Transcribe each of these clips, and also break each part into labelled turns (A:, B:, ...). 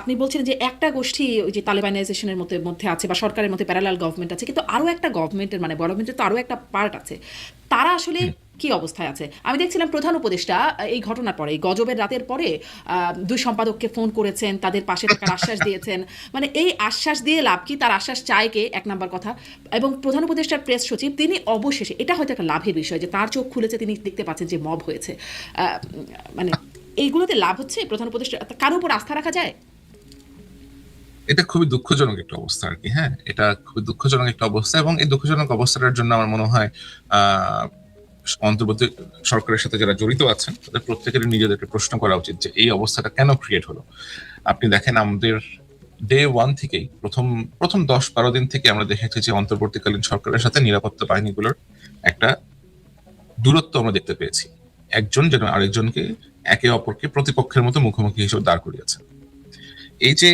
A: আপনি বলছেন যে একটা গোষ্ঠী ওই যে তালেবানাইজেশনের মধ্যে মধ্যে আছে বা সরকারের মধ্যে প্যারালাল গভর্নমেন্ট আছে, কিন্তু আরও একটা গভর্নমেন্টের মানে গভর্নমেন্টের তো আরও একটা পার্ট আছে। তারা আসলে
B: হুম।
A: কি অবস্থায় আছে? আমি দেখছিলাম প্রধান উপদেষ্টা এই ঘটনার পরে, এই গজবের রাতের পরে দুই সম্পাদককে ফোন করেছেন, তাদের পাশে থাকার আশ্বাস দিয়েছেন। মানে এই আশ্বাস দিয়ে লাভ কি? তার আশ্বাস চায় কে, এক নাম্বার কথা। এবং প্রধান উপদেষ্টার প্রেস সচিব তিনি অবশেষে, এটা হয়তো একটা লাভের বিষয় যে তার চোখ খুলেছে, তিনি দেখতে পাচ্ছেন যে মব হয়েছে। মানে এইগুলোতে লাভ হচ্ছে প্রধান উপদেষ্টা, কারো উপর আস্থা রাখা যায়?
B: এটা খুবই দুঃখজনক একটা অবস্থা আর কি। হ্যাঁ, এটা খুবই দুঃখজনক একটা অবস্থা, এবং এই দুঃখজনক অবস্থাটার জন্য আমার মনে হয় আহ অন্তর্বর্তী সরকারের সাথে যারা জড়িত আছেন তাদের প্রত্যেকেরই নিজেদেরকে প্রশ্ন করা উচিত যে এই অবস্থাটা কেন ক্রিয়েট হলো। আপনি দেখেন, আমাদের ডে ওয়ান থেকেই প্রথম প্রথম 10-12 দিন থেকে আমরা দেখেছি যে অন্তর্বর্তীকালীন সরকারের সাথে নিরাপত্তা বাহিনীগুলোর একটা দূরত্ব আমরা দেখতে পেয়েছি। একজন যেন আরেকজনকে একে অপরকে প্রতিপক্ষের মতো মুখোমুখি হিসেবে দাঁড় করিয়েছে। এই যে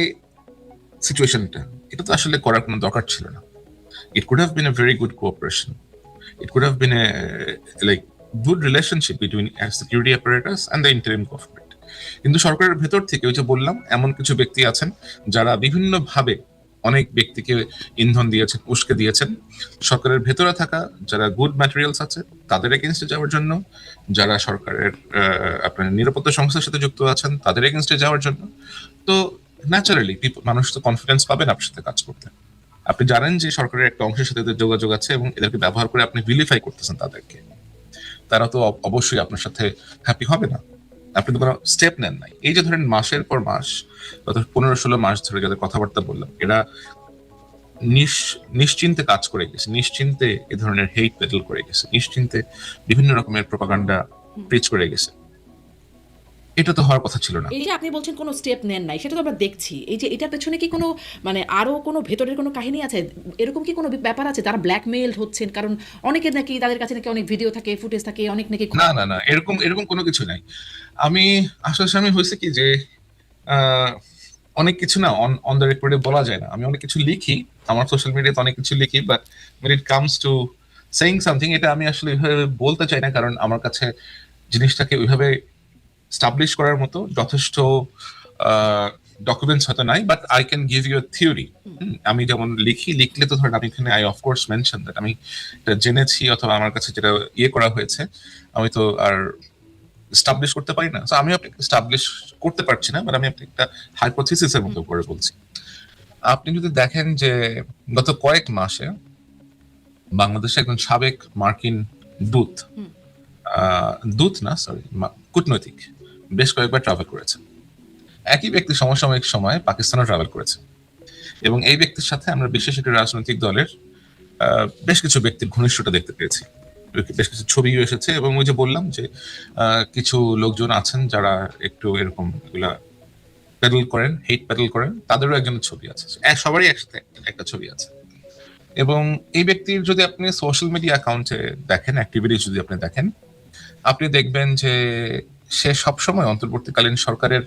B: সিচুয়েশনটা, এটা তো আসলে করার কোনো দরকার ছিল না। It could have been a very good cooperation. It could have been a like good relationship between a security apparatus and the interim government. কিন্তু সরকারের ভেতর থেকে ওই যে বললাম, এমন কিছু ব্যক্তি আছেন যারা বিভিন্ন ভাবে অনেক ব্যক্তিকে ইন্ধন দিয়েছেন, উস্কে দিয়েছেন। সরকারের ভেতরে থাকা যারা গুড ম্যাটেরিয়ালস আছে তাদের এগেনস্টে যাওয়ার জন্য, যারা সরকারের আপনার নিরাপত্তা সংস্থার সাথে যুক্ত আছেন তাদের এগেনস্টে যাওয়ার জন্য। তো ন্যাচারালি মানুষ তো কনফিডেন্স পাবেন আপনার সাথে কাজ করতে। আপনি জানেন যে সরকারের একটা অংশের সাথে এদের যোগাযোগ আছে এবং এদেরকে ব্যবহার করে আপনি ভিলিফাই করতেছেন তাদেরকে। তারা তো অবশ্যই আপনার সাথে হ্যাপি হবে না। আপনি তো কোনো স্টেপ নেন নাই। এই যে ধরেন মাসের পর মাস, গত 15-16 মাস ধরে যাদের কথাবার্তা বললাম, এরা নিশ্চিন্তে কাজ করে গেছে, নিশ্চিন্তে এ ধরনের হেইট পেডল করে গেছে, নিশ্চিন্তে বিভিন্ন রকমের প্রপাগান্ডা প্রিচ করে গেছে। এটা তো হওয়ার কথা ছিল না।
A: এই যে আপনি বলছেন কোনো স্টেপ নেন নাই, সেটা তো আমরা দেখছি। এই যে এটার পেছনে কি কোনো মানে আরো কোনো ভেতরের কোনো কাহিনী আছে? এরকম কি কোনো ব্যাপার আছে তারা ব্ল্যাকমেইলড হচ্ছেন? কারণ অনেকে নাকি, তাদের কাছে নাকি অনেক ভিডিও থাকে, ফুটেজ থাকে, অনেক নাকি
B: না না না, এরকম এরকম কোনো কিছু নাই। আমি আসলে আমি হয়েছে কি যে আহ, অনেক কিছু না অন দ্য রেকর্ডে বলা যায় না। আমি অনেক কিছু লিখি, আমার সোশ্যাল মিডিয়াতে অনেক কিছু লিখি, but when it comes to saying something, এটা আমি আসলে ওইভাবে বলতে চাই না, কারণ আমার কাছে জিনিসটাকে ওইভাবে স্টাবলিশ করার মতো যথেষ্ট ডকুমেন্টস হয়তো নাই, but I can give you a theory. আমি যেমন লিখি, লিখলে তো ধরেন আমি এখানে আই অফকোর্স মেনশন দ্যাট আমি এটা জেনেছি অথবা আমার কাছে যেটা করা হয়েছে, আমি তো আর স্টাবলিশ করতে পারি না। তো আমি আপনাকে স্টাবলিশ করতে পারছি না, বাট আমি আপনাকে একটা হাইপোথিসিসের মতো করে বলছি। আপনি যদি দেখেন যে গত কয়েক মাসে বাংলাদেশে একজন সাবেক মার্কিন দূত, দূত না সরি, কূটনৈতিক, বেশ কয়েকবার ট্রাভেল করেছে। একই ব্যক্তি সমসাময়িক সময়ে পাকিস্তানও ট্রাভেল করেছে, এবং এই ব্যক্তির সাথে আমরা বিশেষ একটি রাজনৈতিক দলের বেশ কিছু ব্যক্তির ঘনিষ্ঠতা দেখতে পেয়েছি। বেশ কিছু ছবিও এসেছে, এবং ওই যে বললাম যে কিছু লোকজন আছেন যারা একটু এরকম এগুলা প্যাডেল করেন, হেট প্যাডেল করেন, তাদেরও একজনের ছবি আছে। সবারই একসাথে একটা ছবি আছে। এবং এই ব্যক্তির যদি আপনি সোশ্যাল মিডিয়া অ্যাকাউন্টে দেখেন, অ্যাক্টিভিটি যদি আপনি দেখেন, আপনি দেখবেন যে সে সবসময় অন্তর্বর্তীকালীন সরকারের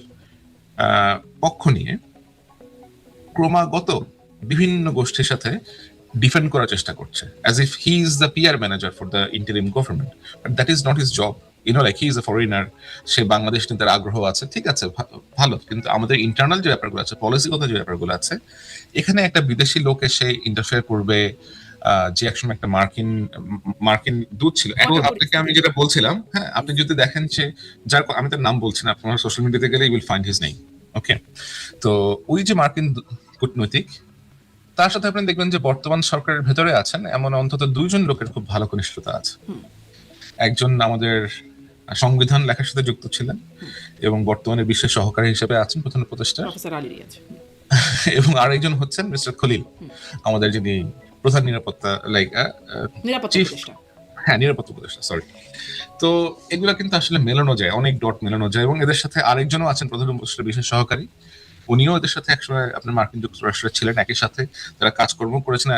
B: পক্ষ নিয়ে ক্রমাগত বিভিন্ন গোষ্ঠীর সাথে ডিফেন্ড করার চেষ্টা করছে, as if he is the PR manager for the interim government. But that is not his job. Like he is a foreigner, সে বাংলাদেশ নিয়ে তার আগ্রহ আছে, ঠিক আছে, ভালো, কিন্তু আমাদের ইন্টারনাল যে ব্যাপারগুলো আছে, পলিসিগত যে ব্যাপারগুলো আছে, এখানে একটা বিদেশি লোক এসে ইন্টারফেয়ার করবে। যে একসময় একটা মার্কিন মার্কিন দূত ছিল। এখন আপনাকে আমি যেটা বলছিলাম, হ্যাঁ, আপনি যদি দেখেন যে যার, আমি তার নাম বলছি না, আপনার সোশ্যাল মিডিয়াতে গেলে you will find his name. Okay, তো ওই যে মার্কিন কূটনৈতিক, তার সাথে আপনি দেখবেন যে বর্তমান সরকারের ভেতরে আছেন এমন অন্তত 2জন লোকের খুব ভালো ঘনিষ্ঠতা আছে। একজন আমাদের সংবিধান লেখার সাথে যুক্ত ছিলেন এবং বর্তমানে বিশ্বের সহকারী হিসেবে আছেন প্রধান উপদেষ্টা,
A: প্রফেসর আলী রিয়াজ।
B: এবং আরেকজন হচ্ছেন মিস্টার খলিল, আমাদের যিনি প্রধান নিরাপত্তা লাইক
A: নিরাপত্তা
B: চিফ,
A: উপদেষ্টা।
B: হ্যাঁ, নিরাপত্তা উপদেষ্টা, সরি। তো এগুলা কিন্তু আসলে মেলানো যায়, অনেক ডট মেলানো যায়। এবং এদের সাথে আরেকজনও আছেন প্রধান উপদেষ্টা বিশেষ সহকারী, উনিও এদের সাথে একসময় আপনার মার্কিন যুক্তরাষ্ট্রে ছিলেন, একই সাথে তারা কাজকর্ম করেছেন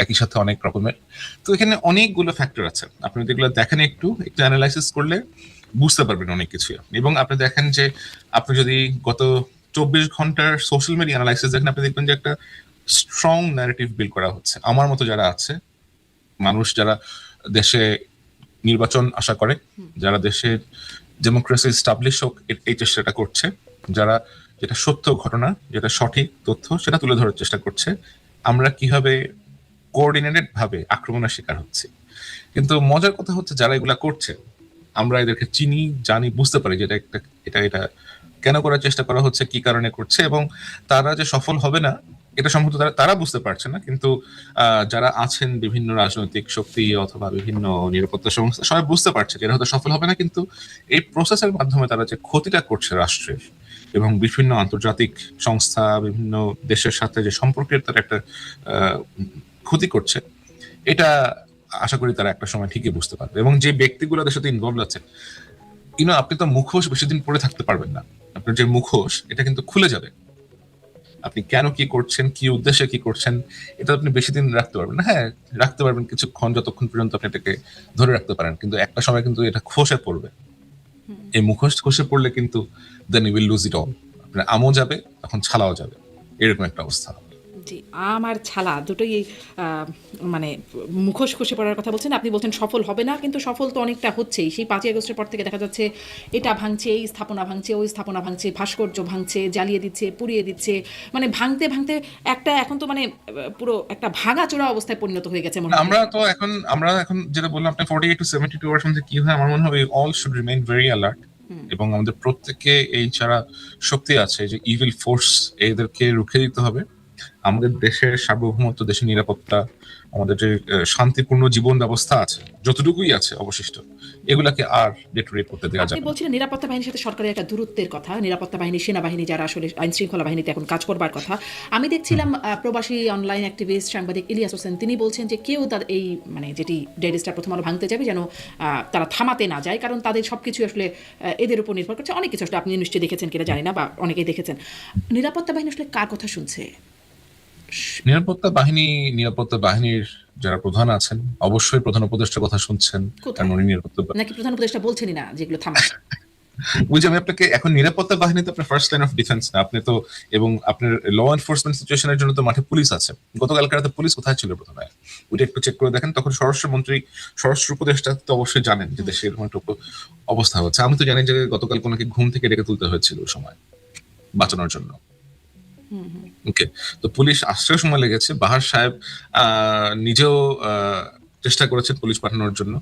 B: একই সাথে অনেক রকমের। তো এখানে অনেকগুলো ফ্যাক্টর আছে, আপনি যেগুলো দেখেন একটু একটু অ্যানালাইসিস করলে বুঝতে পারবেন অনেক কিছু। এবং আপনি দেখেন যে আপনি যদি গত 24 ঘন্টার সোশ্যাল মিডিয়া অ্যানালাইসিস দেখেন, আপনি দেখবেন যে একটা স্ট্রং ন্যারেটিভ বিল্ড করা হচ্ছে। আমার মতো যারা আছে, মানুষ যারা দেশে নির্বাচন আশা করে, যারা দেশের ডেমোক্রেসি স্টাবলিশ হোক এই চেষ্টাটা করছে, যারা যেটা সত্য ঘটনা, যেটা সঠিক তথ্য, সেটা তুলে ধরার চেষ্টা করছে আমরা কিভাবে কোঅর্ডিনেটেড ভাবে আক্রমণের শিকার হচ্ছে। কিন্তু মজার কথা হচ্ছে যারা এগুলা করছে আমরা এদেরকে চিনি, জানি, বুঝতে পারি যে এটা কেন করার চেষ্টা করা হচ্ছে, কি কারণে করছে, এবং তারা যে সফল হবে না এটা সম্ভবত তারা বুঝতে পারছে না। কিন্তু যারা আছেন বিভিন্ন রাজনৈতিক শক্তি অথবা বিভিন্ন নিরাপত্তা সংস্থা সবাই বুঝতে পারছে যে এরা হয়তো সফল হবে না, কিন্তু এই প্রসেসের মাধ্যমে তারা যে ক্ষতিটা করছে রাষ্ট্রের এবং বিভিন্ন আন্তর্জাতিক সংস্থা, বিভিন্ন দেশের সাথে যে সম্পর্কের তারা একটা ক্ষতি করছে, এটা আশা করি তারা একটা সময় ঠিকই বুঝতে পারবে। এবং যে ব্যক্তিগুলো তাদের সাথে ইনভলভ আছে, আপনি তো মুখোশ বেশি দিন পরে থাকতে পারবেন না। আপনার যে মুখোশ এটা কিন্তু খুলে যাবে। আপনি কেন কি করছেন, কি উদ্দেশ্যে কি করছেন, এটা আপনি বেশি দিন রাখতে পারবেন না। হ্যাঁ, রাখতে পারবেন কিছুক্ষণ, যতক্ষণ পর্যন্ত আপনি এটাকে ধরে রাখতে পারেন, কিন্তু একটা সময় কিন্তু এটা খসে পড়বে। এই মুখোশ খসে পড়লে কিন্তু then you will lose it all. আপনার আমও যাবে, তখন ছালাও যাবে, এরকম একটা অবস্থা।
A: জি, আম আর ছালা দুটোই মানে মুখোশ খসে পড়ার কথা বলছেন। আপনি বলছেন সফল হবে না, কিন্তু সফল তো অনেকটা হচ্ছেই। সেই ৫ই আগস্টের পর থেকে দেখা যাচ্ছে এটা ভাঙছে, এই স্থাপনা ভাঙছে, ওই স্থাপনা ভাঙছে, ভাস্কর্য ভাঙছে, জ্বালিয়ে দিচ্ছে, পুড়িয়ে দিচ্ছে, মানে ভাঙতে ভাঙতে একটা এখন তো মানে পুরো একটা ভাঙাচোরা অবস্থায় পরিণত হয়ে গেছে মনে হয়।
B: আমরা এখন যেটা বললাম, আপনার 48 to 72 আওয়ার্স মধ্যে কি হয়, আমার মনে হয় all should remain very alert. এবং আমাদের প্রত্যেককে এই ছাড়া শক্তি আছে যে ইভিল ফোর্স, এদেরকে রুখে দিতে হবে। আমাদের দেশের সার্বভৌমত্ব, দেশের নিরাপত্তা, আমাদের যে শান্তিপূর্ণ জীবন ব্যবস্থা আছে, যতটুকুই আছে অবশিষ্ট, এগুলাকে আর ডেটোরেট করতে দেওয়া যাবে
A: আপনি
B: না।
A: বলছিলেন নিরাপত্তা বাহিনীর সাথে সরকারের একটা দূরত্বের কথা, নিরাপত্তা বাহিনী, সেনাবাহিনী যারা আসলে আইন শৃঙ্খলা বাহিনীতে এখন কাজ করবার কথা। আমি দেখছিলাম প্রবাসী অনলাইন অ্যাক্টিভিস্ট সাংবাদিক ইলিয়াস হোসেন, তিনি বলছেন যে কেউ তার এই মানে যেটি ডেইলি স্টার প্রথম আলো ভাঙতে যাবে যেন তারা থামাতে না যায়, কারণ তাদের সবকিছু আসলে এদের উপর নির্ভর করছে। অনেক কিছু আসলে আপনি নিশ্চয়ই দেখেছেন কিনা জানি না, বা অনেকেই দেখেছেন। নিরাপত্তা বাহিনী আসলে কার কথা শুনছে?
B: নিরাপত্তা বাহিনীর যারা প্রধান আছেন অবশ্যই প্রধান উপদেষ্টার কথা শুনছেন, কারণ উনি
A: নাকি প্রধান উপদেষ্টা বলছেনই না যেগুলো থামাতে?
B: বুঝি আমি আপনাকে এখন নিরাপত্তা বাহিনী তো আপনার ফার্স্ট লাইন অফ ডিফেন্স না, আপনি তো, এবং আপনার ল এনফোর্সমেন্ট সিচুয়েশনের জন্য তো মাঠে পুলিশ আছে। গতকালকে রাতে পুলিশ কোথায় ছিল প্রথমে ওইটা একটু চেক করে দেখেন। তখন স্বরাষ্ট্র উপদেষ্টা তো অবশ্যই জানেন যে দেশে এরকম একটা অবস্থা হচ্ছে। আমি তো জানি যে গতকাল ওনাকে ঘুম থেকে ডেকে তুলতে হয়েছিল ওই সময় বাঁচানোর জন্য। ওকে, তো পুলিশ আসতেও সময় লেগেছে। বাহার সাহেব নিজেও চেষ্টা করেছেন পুলিশ পাঠানোর জন্য,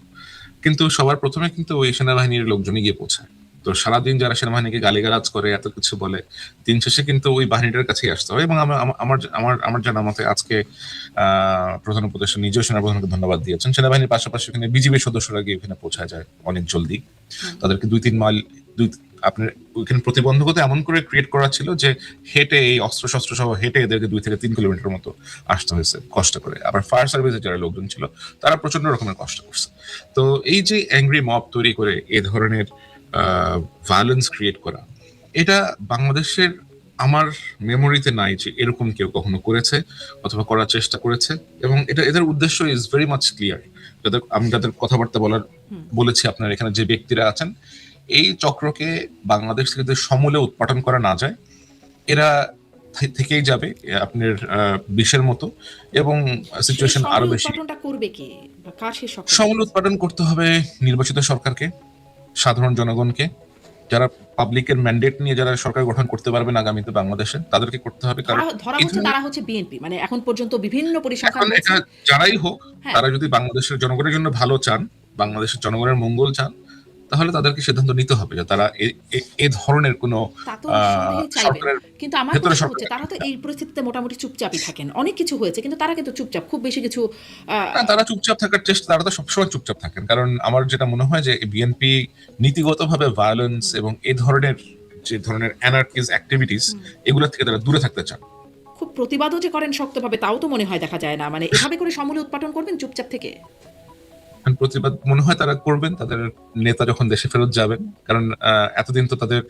B: কিন্তু সবার প্রথমে কিন্তু ওই সেনাবাহিনীর লোকজনই গিয়ে পৌঁছায়। তো সারাদিন যারা সেনাবাহিনীকে গালিগালাজ করে, এত কিছু বলে, দিন শেষে কিন্তু ওই বাহিনীটার কাছেই আসতে হয়। এবং আমার জানা মতে আজকে প্রধান উপদেষ্টা নিজেও সেনাপ্রধানকে ধন্যবাদ দিয়েছেন। সেনাবাহিনীর পাশাপাশি ওখানে বিজিবির সদস্যরা গিয়ে ওখানে পৌঁছায় যায় অনেক জলদি। তাদেরকে 2-3 মাইল আপনার ওইখানে প্রতিবন্ধকতা এমন করে ক্রিয়েট করা ছিল যে হেঁটে, এই অস্ত্র সহ হেঁটে এদেরকে 2 থেকে 3 কিলোমিটার মতো আসতে হয়েছে কষ্ট করে। আবার ফায়ার সার্ভিসের যারা লোকজন ছিল তারা প্রচন্ড রকমের কষ্ট করছে। তো এই যে অ্যাংরি মব তৈরি করে এ ধরনের ভায়োলেন্স ক্রিয়েট করা, এটা বাংলাদেশের আমার মেমোরিতে নাই যে এরকম কেউ কখনো করেছে অথবা করার চেষ্টা করেছে। এবং এদের উদ্দেশ্য ইজ ভেরি মাচ ক্লিয়ার। আমি যাদের কথাবার্তা বলেছি, আপনার এখানে যে ব্যক্তিরা আছেন, এই চক্রকে বাংলাদেশ থেকে যদি সমূলে উৎপাটন করা না যায়, এরা থেকেই যাবে আপনার বিষের মতো, এবং সিচুয়েশন আরো বেশি।
A: করবে কি, কার সেই
B: সমূল উৎপাদন করতে হবে নির্বাচিত সরকারকে, সাধারণ জনগণকে, যারা পাবলিকের ম্যান্ডেট নিয়ে যারা সরকার গঠন করতে পারবেন আগামীতে বাংলাদেশে, তাদেরকে করতে হবে। কারণ
A: তারা হচ্ছে বিএনপি, মানে এখন পর্যন্ত বিভিন্ন পরিসংখ্যান
B: এটা যারাই হোক, তারা যদি বাংলাদেশের জনগণের জন্য ভালো চান, বাংলাদেশের জনগণের মঙ্গল চান, তাহলে তাদেরকে সিদ্ধান্ত নিতে হবে যে তারা এই ধরনের কোনো
A: কিন্তু আমার কথা হচ্ছে তারা তো এই পরিস্থিতিতে মোটামুটি চুপচাপই থাকেন। অনেক কিছু হয়েছে কিন্তু তারা কিন্তু চুপচাপ, খুব বেশি কিছু
B: তারা চুপচাপ থাকার চেষ্টা, তারা তো সবসময় চুপচাপ থাকেন। কারণ আমার যেটা মনে হয় যে বিএনপি নীতিগতভাবে ভায়োলেন্স এবং এই ধরনের যে ধরনের অ্যানার্কিস অ্যাক্টিভিটিস, এগুলো থেকে তারা দূরে থাকতে চান।
A: খুব প্রতিবাদও যে করেন শক্তভাবে, তাও তো মনে হয় দেখা যায় না। মানে এভাবে করে সমূলে উৎপাদন করবেন চুপচাপ থেকে?
B: প্রতিবাদ মনে হয় তারা করবেন তাদের নেতা যখন দেশে ফেরত যাবেন। কারণ এতদিন তো তাদের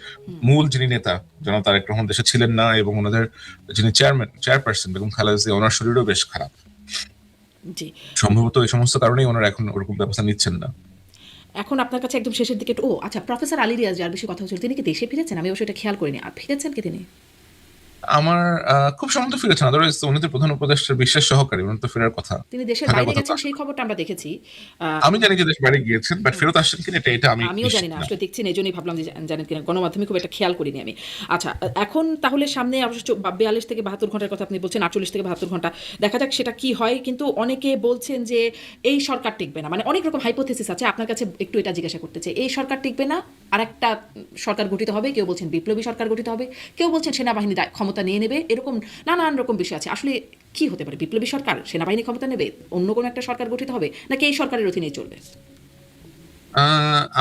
B: মূল যিনি নেতা জনাব তারেক রহমান দেশে ছিলেন না, এবং ওনাদের যিনি চেয়ারপারসন বেগম খালেদা জিয়া, ওনার শরীরও বেশ খারাপ।
A: জি,
B: সম্ভবত এই সমস্ত কারণেই ওনারা এখন ওরকম ব্যবস্থা নিচ্ছেন না।
A: এখন আপনার কাছে একদম শেষের দিকে, আচ্ছা, প্রফেসর আলী রিয়াজ যার বেশি কথা হচ্ছিল, তিনি কি দেশে ফিরেছেন? আমি অবশ্যই এটা খেয়াল করিনি। ফিরেছেন কি তিনি?
B: আমার খুব সম্ভবত ফিরেছেন, আদারওয়াইজ উনি তো প্রধান উপদেষ্টার বিশেষ সহকারী, উনি তো ফেরার কথা,
A: তিনি দেশের
B: থাকার
A: বাইরে
B: কথা তো
A: গেছেন
B: আশা
A: সেই
B: করি।
A: খবরটা আমরা দেখেছি।
B: আমি
A: উনি
B: জানি যে দেশ বাইরে গিয়েছেন, বাট ফেরত আসছেন কিনা এটা আমি
A: আমিও জানি
B: নিশ্চিত
A: না,
B: না।
A: আসলে দেখছি না, এই জন্যই ভাবলাম যে জানেন কিনা, গণমাধ্যমে খুব একটা খেয়াল করিনি আমি। আচ্ছা, এখন তাহলে সামনে অবশ্য 42 থেকে 72 ঘন্টার কথা আপনি বলছেন, 48 থেকে 72 ঘন্টা, দেখা যাক সেটা কি হয়। কিন্তু অনেকে বলছেন যে এই সরকার টিকবে না, মানে অনেক রকম হাইপোথেসিস আছে, আপনার কাছে একটু এটা জিজ্ঞাসা করতে চাই। এই সরকার টিকবে না, আর একটা সরকার গঠিত হবে, কেউ বলছেন বিপ্লবী সরকার গঠিত হবে, কেউ বলছেন সেনাবাহিনী ক্ষমতা নিয়ে নেবে, এরকম নানান রকম বিষয় আছে। আসলে কি হতে পারে, বিপ্লবী সরকার, সেনাবাহিনী ক্ষমতা নেবে, অন্য কোনো একটা সরকার গঠিত হবে, নাকি এই সরকারের অধীনেই চলবে?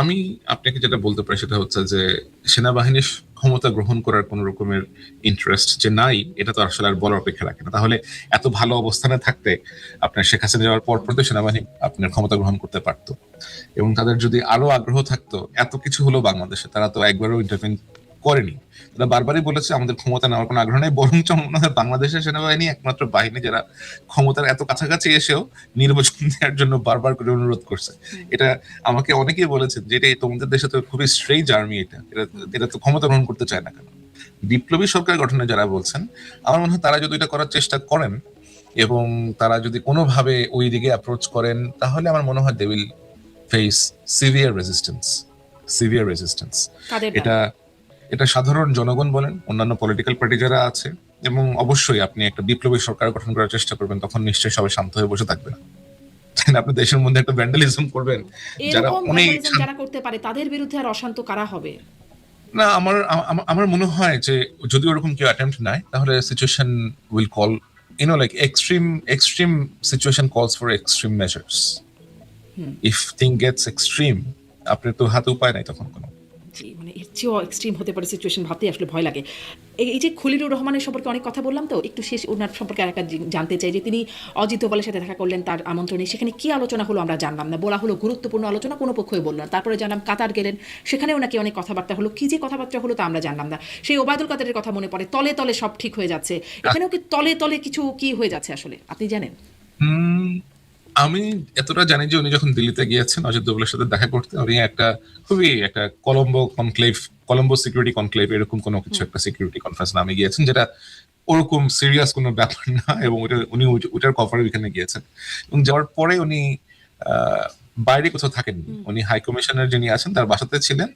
B: আমি আপনাকে যেটা বলতে পারি সেটা হচ্ছে যে সেনাবাহিনীর ক্ষমতা গ্রহণ করার কোন রকমের ইন্টারেস্ট যে নাই, এটা তো আসলে আর বলার অপেক্ষা রাখে না। তাহলে এত ভালো অবস্থানে থাকতে আপনার শেখ হাসিনা যাওয়ার পর পর তো সেনাবাহিনী আপনার ক্ষমতা গ্রহণ করতে পারতো, এবং তাদের যদি আরো আগ্রহ থাকতো, এত কিছু হলো বাংলাদেশে, তারা তো একবারও ইন্টারভেন করেনি। তারা বারবারই বলেছে আমাদের ক্ষমতা নেওয়ার কোনো আগ্রহ নেই, বরঞ্চ মনে হয় বাংলাদেশের সেনাবাহিনী একমাত্র বাহিনী যারা ক্ষমতার এত কাছাকাছি এসেও নির্বাচন দেওয়ার জন্য বারবার করে অনুরোধ করছে। এটা আমাকে অনেকেই বলেছেন যে এটা তোমাদের দেশে তো খুবই স্ট্রেঞ্জ আর্মি, এটা এটা এটা তো ক্ষমতা গ্রহণ করতে চায় না কেন। বিপ্লবী সরকার গঠনে যারা বলছেন, আমার মনে হয় তারা যদি এটা করার চেষ্টা করেন এবং তারা যদি কোনোভাবে ওই দিকে অ্যাপ্রোচ করেন, তাহলে আমার মনে হয় they will face severe resistance. Severe resistance
A: কাদের
B: এটা
A: দ্বারা?
B: এটা সাধারণ জনগণ বলেন, অন্যান্য পলিটিক্যাল পার্টি যারা আছে, এবং অবশ্যই আপনি একটা বিপ্লবী সরকার গঠন করার চেষ্টা করবেন, তখন নিশ্চয়ই সবাই শান্ত হয়ে বসে থাকবে না। তাই না? আপনি দেশের মধ্যে একটা ভ্যান্ডালিজম করবেন, যারা
A: এরকম
B: অনেক
A: ভ্যান্ডালিজম যারা করতে পারে তাদের বিরুদ্ধে আর অশান্ত কারা হবে?
B: না, আমার মনে হয় যে যদি ওরকম কেউ অ্যাটেম্প্ট নেয়, তাহলে situation will call, like extreme situation calls for extreme measures. If thing gets extreme, আপনার তো হাতে উপায় নাই তখন কোনো।
A: জি, মানে এর চেয়েও এক্সট্রিম হতে পারে সিচুয়েশন, ভাবতেই আসলে ভয় লাগে। এই যে খলিলুর রহমানের সম্পর্কে অনেক কথা বললাম, তো একটু শেষ ওনার সম্পর্কে আরেকটা জানতে চাই যে তিনি অজিত দোভালের সাথে দেখা করলেন তার আমন্ত্রণে, সেখানে কি আলোচনা হলো আমরা জানলাম না, বলা হলো গুরুত্বপূর্ণ আলোচনা, কোনো পক্ষই বলল না। তারপরে জানলাম কাতার গেলেন, সেখানেও নাকি অনেক কথাবার্তা হলো, কি যে কথাবার্তা হলো তা আমরা জানলাম না। সেই ওবায়দুল কাদেরের কথা মনে পড়ে, তলে তলে সব ঠিক হয়ে যাচ্ছে, এখানেও কি তলে তলে কিছু কি হয়ে যাচ্ছে আসলে, আপনি জানেন?
B: হুম, আমি এতটা জানি যে উনি যখন দিল্লিতে গিয়েছেন অজিত দোভালের সাথে দেখা করতে, উনি একটা খুবই একটা কলম্বো সিকিউরিটি কনক্লেভ এরকম কোনো কিছু একটা সিকিউরিটি কনফারেন্স নামে গিয়েছেন, যেটা ওরকম সিরিয়াস কোনো ব্যাপার না, এবং উনি ওটার কভারে ওইখানে গিয়েছেন। এবং যাওয়ার পরে উনি আহ, বাইরে কোথাও থাকেননি, উনি হাই কমিশনার যিনি আছেন তার বাসাতে ছিলেন,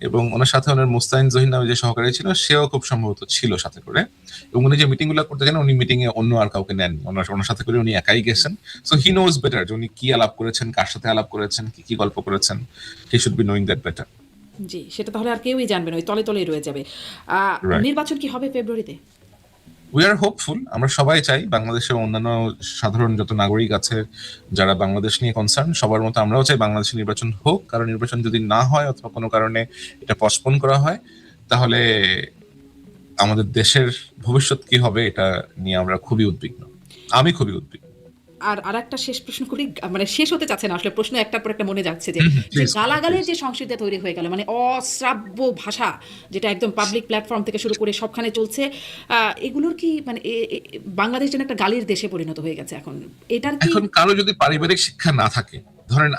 B: এবং ওনার সাথে ওনার মুস্তাহিন জহির নামে যে সহকারী ছিল সেও খুব সম্ভবত ছিল সাথে করে। এবং উনি যে মিটিং গুলো করতে যান, উনি মিটিং এ অন্য আর কাউকে নেন, ওনার সাথে করে উনি একাই গেছেন। সো হি নোজ বেটার যে উনি কি আলাপ করেছেন, কার সাথে আলাপ করেছেন, কি কি গল্প করেছেন। He should be knowing that better.
A: জি, সেটা তাহলে আর কেউই জানবে না, ওই তলে তলেই রয়ে যাবে।
B: রাইট।
A: নির্বাচন কি হবে ফেব্রুয়ারিতে?
B: উই আর হোপফুল, আমরা সবাই চাই বাংলাদেশের অন্যান্য সাধারণ যত নাগরিক আছে যারা বাংলাদেশ নিয়ে কনসার্ন, সবার মতো আমরাও চাই বাংলাদেশের নির্বাচন হোক। কারণ নির্বাচন যদি না হয় অথবা কোনো কারণে এটা পসপোন করা হয়, তাহলে আমাদের দেশের ভবিষ্যৎ কি হবে এটা নিয়ে আমরা খুবই উদ্বিগ্ন। আমি খুবই উদ্বিগ্ন।
A: আর আরেকটা শেষ প্রশ্ন করি, মানে শেষ হতে চাচ্ছে না আসলে, প্রশ্ন একটার পর একটা মনে যাচ্ছে যে যে
B: প্লিজ
A: গালাগালের
B: প্লিজ।
A: যে সংস্কৃতি তৈরি হয়ে গেল, মানে অশ্রাব্য ভাষা, যেটা একদম পাবলিক প্ল্যাটফর্ম থেকে শুরু করে সবখানে চলছে, এগুলোর কি মানে বাংলাদেশ যেন একটা গালির দেশে পরিণত হয়ে গেছে এখন, এটার কি?
B: এখন কারো যদি পারিবারিক শিক্ষা না থাকে, ধরেন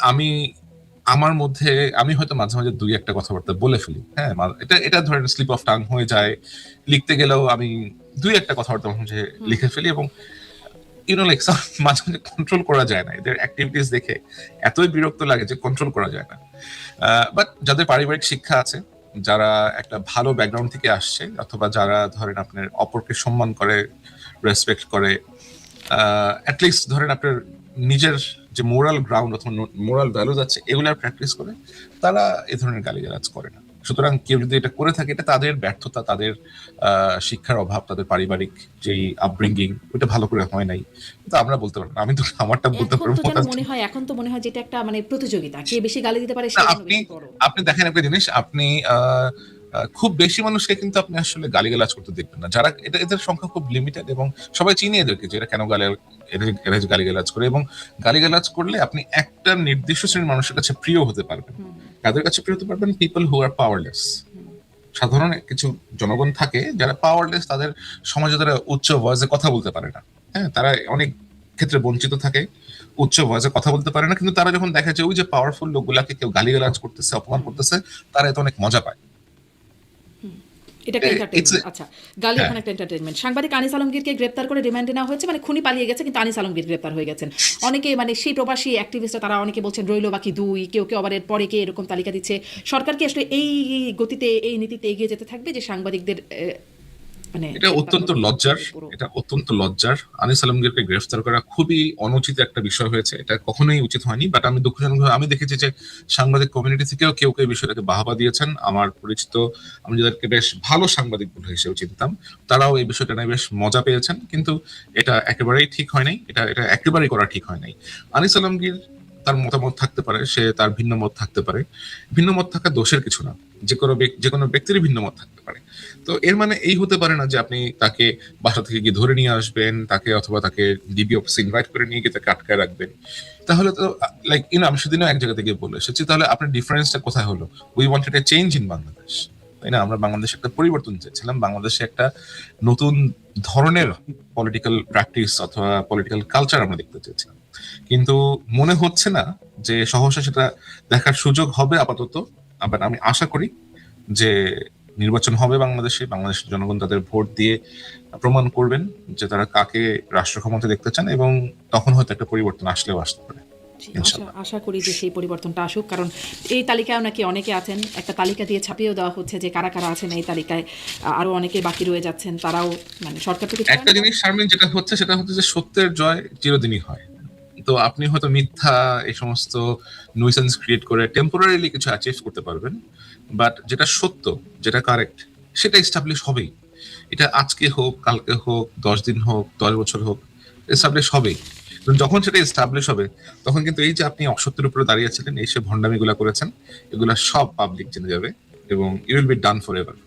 B: আমার মধ্যে আমি হয়তো মাঝে মাঝে দুই একটা কথাবার্তা বলে ফেলি, হ্যাঁ, এটা এটা ধরেন স্লিপ অফ টাং হয়ে যায়। লিখতে গেলেও আমি দুই একটা কথাবার্তা মাঝে মাঝে লিখে ফেলি, এবং লাইক মাঝে মাঝে কন্ট্রোল করা যায় না, এদের অ্যাক্টিভিটিস দেখে এতই বিরক্ত লাগে যে কন্ট্রোল করা যায় না। বাট যাদের পারিবারিক শিক্ষা আছে, যারা একটা ভালো ব্যাকগ্রাউন্ড থেকে আসছে, অথবা যারা ধরেন আপনার অপরকে সম্মান করে, রেসপেক্ট করে, অ্যাটলিস্ট ধরেন আপনার নিজের যে মোরাল গ্রাউন্ড অথবা মোরাল ভ্যালুজ আছে এগুলার প্র্যাকটিস করে, তারা এই ধরনের গালিগালাজ করে না। সুতরাং কেউ যদি এটা করে থাকে, এটা তাদের ব্যর্থতা, তাদের শিক্ষার অভাব, তাদের পারিবারিক যেই আপব্রিঙ্গিং ওটা ভালো করে হয় নাই। কিন্তু আমরা বলতে পারবো না, আমি তো আমারটা বলতে
A: এখন তো
B: পারবো
A: যেন
B: না।
A: মনে হয়, এখন তো মনে হয় যেটা একটা মানে প্রতিযোগিতা, কে বেশি গালি দিতে পারে
B: না,
A: সে যেন
B: আপনি
A: বেশি বড়।
B: আপনি দেখেন একটা জিনিস, আপনি খুব বেশি মানুষকে কিন্তু আপনি আসলে গালিগালাজ করতে দেখবেন না, যারা এদের সংখ্যা খুব লিমিটেড, এবং সবাই চিনি এদেরকে যে এরা কেন এরা যে গালিগালাজ করে। এবং গালিগালাজ করলে আপনি একটা নির্দিষ্ট শ্রেণীর মানুষের কাছে প্রিয় হতে পারবেন। কাদের কাছে প্রিয় হতে পারবেন? People who are powerless. সাধারণ কিছু জনগণ থাকে যারা পাওয়ারলেস, তাদের সমাজে তারা উচ্চ ভয়েসে কথা বলতে পারে না, হ্যাঁ, তারা অনেক ক্ষেত্রে বঞ্চিত থাকে, উচ্চ ভয়েসে কথা বলতে পারে না, কিন্তু তারা যখন দেখে যে ওই যে পাওয়ারফুল লোকগুলাকে কেউ গালিগালাজ করতেছে, অপমান করতেছে, তারা এতে অনেক মজা পায়।
A: এটা একটা
B: It's
A: এন্টারটেইনমেন্ট।
B: a-
A: আচ্ছা, গালি
B: হ্যাঁ,
A: এখন একটা এন্টারটেইনমেন্ট। সাংবাদিক আনিস আলমগীরকে গ্রেপ্তার করে রিমান্ডে নেওয়া হয়েছে, মানে খুনি পালিয়ে গেছে কিন্তু আনিস আলমগীর গ্রেপ্তার হয়ে গেছেন। অনেকে মানে সেই প্রবাসী অ্যাক্টিভিস্টরা তারা অনেকে বলছেন রইল বাকি 2, কেউ কেউ আবার এর পরে কে এরকম তালিকা দিচ্ছে। সরকার কি আসলে এই গতিতে এই নীতিতে এগিয়ে যেতে থাকবে যে সাংবাদিকদের মানে
B: এটা
A: গ্রেপ্তার
B: অত্যন্ত
A: হবে
B: লজ্জার।
A: পুরো?
B: এটা অত্যন্ত লজ্জার। আনিস আলমগীরকে গ্রেফতার করা খুবই অনুচিত একটা বিষয় হয়েছে। এটা কখনোই উচিত হয়নি। বাট আমি দুঃখজনকভাবে আমি দেখেছি যে সাংবাদিক কমিউনিটি থেকেও কেউ কেউ এই বিষয়টাকে বাহবা দিয়েছেন। আমার পরিচিত, আমি যাদেরকে বেশ ভালো সাংবাদিক বলে হিসেবে চিনতাম, তারাও এই বিষয়টা নিয়ে বেশ মজা পেয়েছেন। কিন্তু এটা একেবারেই ঠিক হয় নাই। এটা একেবারেই করা ঠিক হয় নাই। আনিস আলমগীর তার মতামত থাকতে পারে, সে তার ভিন্ন মত থাকতে পারে। ভিন্ন মত থাকা দোষের কিছু না। যে কোনো ব্যক্তিরই ভিন্ন মত থাকতে পারে। তো এর মানে এই হতে পারে না যে আপনি তাকে বাসা থেকে গিয়ে ধরে নিয়ে আসবেন, তাকে অথবা তাকে ডিবি অফিসে ইনভাইট করে নিয়ে গিয়ে তাকে আটকায় রাখবেন। তাহলে তো লাইক আমি সেদিনও এক জায়গা থেকে বলে এসেছি, তাহলে আপনার ডিফারেন্সটা কোথায় হলো? We wanted a change in Bangladesh, তাই না? আমরা বাংলাদেশে একটা পরিবর্তন চেয়েছিলাম, বাংলাদেশে একটা নতুন ধরনের পলিটিক্যাল প্র্যাকটিস অথবা পলিটিক্যাল কালচার আমরা দেখতে চেয়েছিলাম। কিন্তু মনে হচ্ছে না যে সহসা সেটা দেখার সুযোগ হবে আপাতত। আবার আমি আশা করি যে নির্বাচন হবে বাংলাদেশে, বাংলাদেশের জনগণ তাদের ভোট দিয়ে প্রমাণ করবেন যে তারা কাকে রাষ্ট্র ক্ষমতা দেখতে চান, এবং তখন হয়তো একটা পরিবর্তন আসলেও আসতে পারে
A: জি, আশা
B: ইনশাল্লাহ।
A: আশা করি যে সেই পরিবর্তনটা আসুক, কারণ এই তালিকায় নাকি অনেকে আছেন, একটা তালিকা দিয়ে ছাপিয়েও দেওয়া হচ্ছে যে কারা কারা আছেন এই তালিকায়, আরো অনেকে বাকি রয়ে যাচ্ছেন, তারাও মানে সরকার তো কিছু
B: একটা জিনিস শারমিন, যেটা হচ্ছে সেটা হচ্ছে যে সত্যের জয় চিরদিনই হয়। তো আপনি হয়তো মিথ্যা এই সমস্ত নুইসেন্স ক্রিয়েট করে টেম্পোরারিলি কিছু অ্যাচিভ করতে পারবেন, বাট যেটা সত্য, যেটা কারেক্ট, সেটা এস্টাবলিশ হবেই। এটা আজকে হোক, কালকে হোক, 10 দিন হোক, 10 বছর হোক, এস্টাবলিশ হবেই। এবং যখন সেটা এস্টাবলিশ হবে, তখন কিন্তু এই যে আপনি অসত্যের উপরে দাঁড়িয়েছিলেন, এই সে ভণ্ডামিগুলা করেছেন, এগুলা সব পাবলিক জেনে যাবে, এবং it will be done for ever.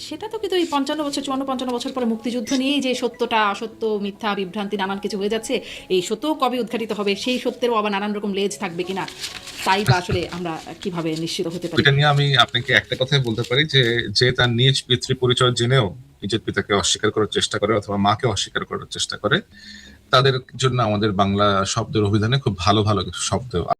A: সেটা তো কিন্তু এই 55 বছর 54-55 বছর পরে মুক্তিযুদ্ধ নিয়েই যে সত্যটা অসত্য মিথ্যা বিভ্রান্তি নানান কিছু হয়ে যাচ্ছে, এই সত্য কবে উদ্ঘাটিত হবে, সেই সত্যেরও আবার নানান রকম লেজ থাকবে কিনা, তাই বা আসলে আমরা কিভাবে নিশ্চিত হতে পারি?
B: এটা নিয়ে আমি আপনাকে একটা কথাই বলতে পারি যে, যে তার নিজ পিতৃ পরিচয় জেনেও নিজের পিতাকে অস্বীকার করার চেষ্টা করে অথবা মাকে অস্বীকার করার চেষ্টা করে, তাদের জন্য আমাদের বাংলা শব্দের অভিধানে খুব ভালো ভালো কিছু শব্দ